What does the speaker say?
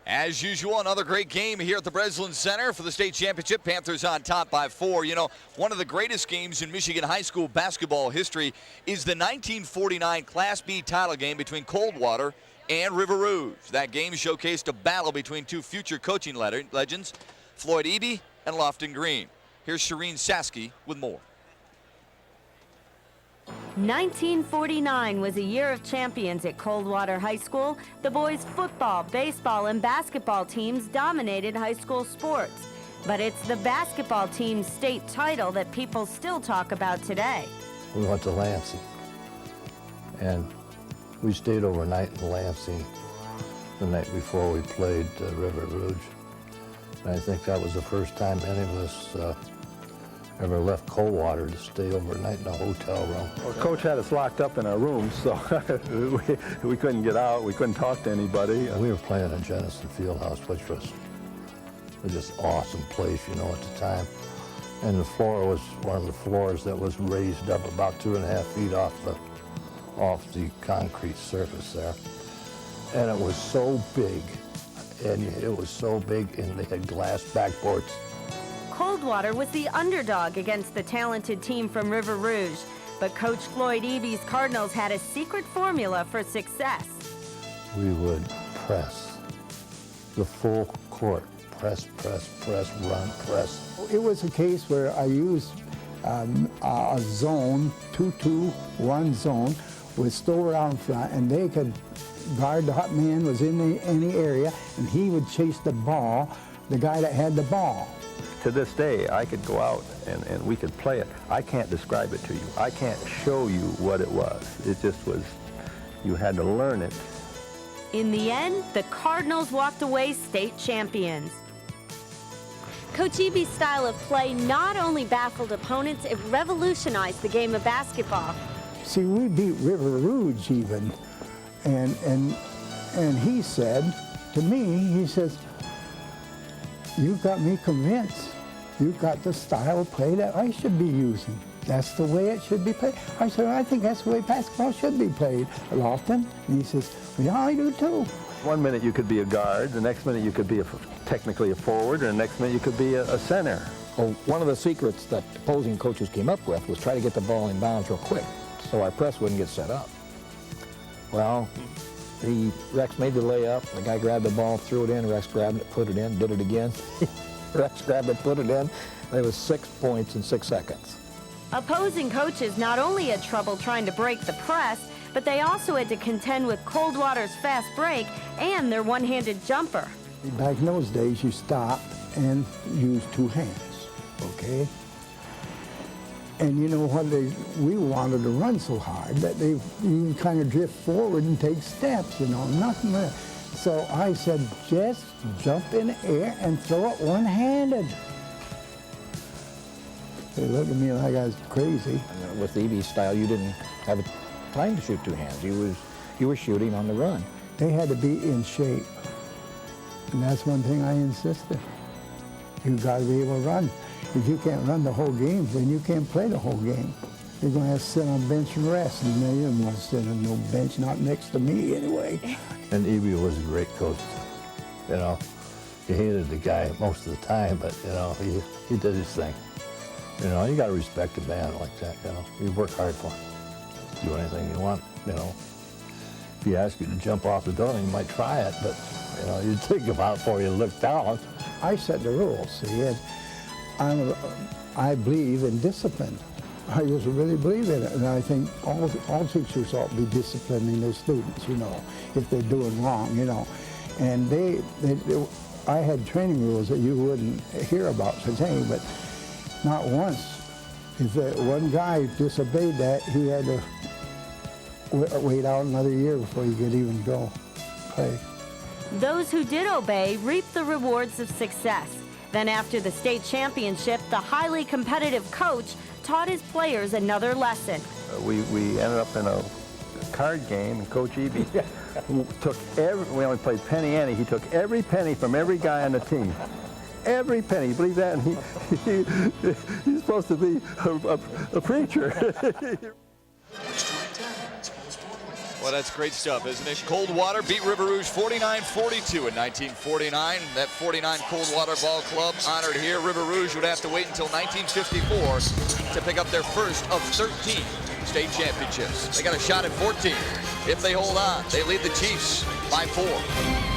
As usual, another great game here at the Breslin Center for the state championship. Panthers on top by 4. You know, one of the greatest games in Michigan high school basketball history is the 1949 Class B title game between Coldwater and River Rouge. That game showcased a battle between two future coaching legends, Floyd Eby and Lofton Green. Here's Shireen Saski with more. 1949 was a year of champions at Coldwater High School. The boys' football, baseball, and basketball teams dominated high school sports. But it's the basketball team's state title that people still talk about today. We went to Lansing, and we stayed overnight in Lansing the night before we played River Rouge. And I think that was the first time any of us ever left Coldwater to stay overnight in a hotel room. Well, Coach had us locked up in our rooms, so we couldn't get out. We couldn't talk to anybody. We were playing at Jennison Fieldhouse, which was just awesome place, you know, at the time. And the floor was one of the floors that was raised up about 2.5 feet off the concrete surface there. And it was so big, and they had glass backboards. Coldwater was the underdog against the talented team from River Rouge, but Coach Floyd Eby's Cardinals had a secret formula for success. We would press the full court, press, run, press. It was a case where I used a zone, 2-2-1 zone, with Stover out in front, and they could guard the hot man was in any area, and he would chase the ball, the guy that had the ball. To this day, I could go out and we could play it. I can't describe it to you. I can't show you what it was. It just was, you had to learn it. In the end, the Cardinals walked away state champions. Coach Eby's style of play not only baffled opponents, it revolutionized the game of basketball. See, we beat River Rouge even, and he said to me, he says, "You got me convinced. You got the style of play that I should be using. That's the way it should be played." I said, "I think that's the way basketball should be played, Lofton." And he says, "Well, yeah, I do too." One minute you could be a guard, the next minute you could be technically a forward, and the next minute you could be a center. Well, one of the secrets that opposing coaches came up with was try to get the ball in bounds real quick so our press wouldn't get set up. Well, Rex made the layup, the guy grabbed the ball, threw it in, Rex grabbed it, put it in, did it again. Rex grabbed it, put it in. There was 6 points in 6 seconds. Opposing coaches not only had trouble trying to break the press, but they also had to contend with Coldwater's fast break and their one-handed jumper. Back in those days, you stopped and used 2 hands, okay? And you know what, we wanted to run so hard that you kind of drift forward and take steps, you know, nothing like that. So I said, just jump in the air and throw it one-handed. They looked at me like I was crazy. And with Eby's style, you didn't have time to shoot 2 hands. You were shooting on the run. They had to be in shape. And that's one thing I insisted. You got to be able to run. If you can't run the whole game, then you can't play the whole game. You're going to have to sit on a bench and rest, and you don't want to sit on no bench, not next to me anyway. And Eby was a great coach. You know, you hated the guy most of the time, but, you know, he did his thing. You know, you got to respect a man like that, you know. You work hard for him. Do anything you want, you know. If he asks you to jump off the building, you might try it, but, you know, you'd think about it before you look down. I set the rules, see, and I believe in discipline. I just really believe in it, and I think all teachers ought to be disciplining their students, you know, if they're doing wrong, you know. And I had training rules that you wouldn't hear about today, but not once. If one guy disobeyed that, he had to wait out another year before he could even go play. Those who did obey reaped the rewards of success. Then after the state championship, the highly competitive coach taught his players another lesson. We ended up in a card game, and Coach Eby took we only played penny ante, he took every penny from every guy on the team. Every penny, you believe that? And he's supposed to be a preacher. Well, that's great stuff, isn't it? Coldwater beat River Rouge 49-42 in 1949. That 49 Coldwater Ball Club honored here. River Rouge would have to wait until 1954 to pick up their first of 13 state championships. They got a shot at 14. If they hold on, they lead the Chiefs by 4.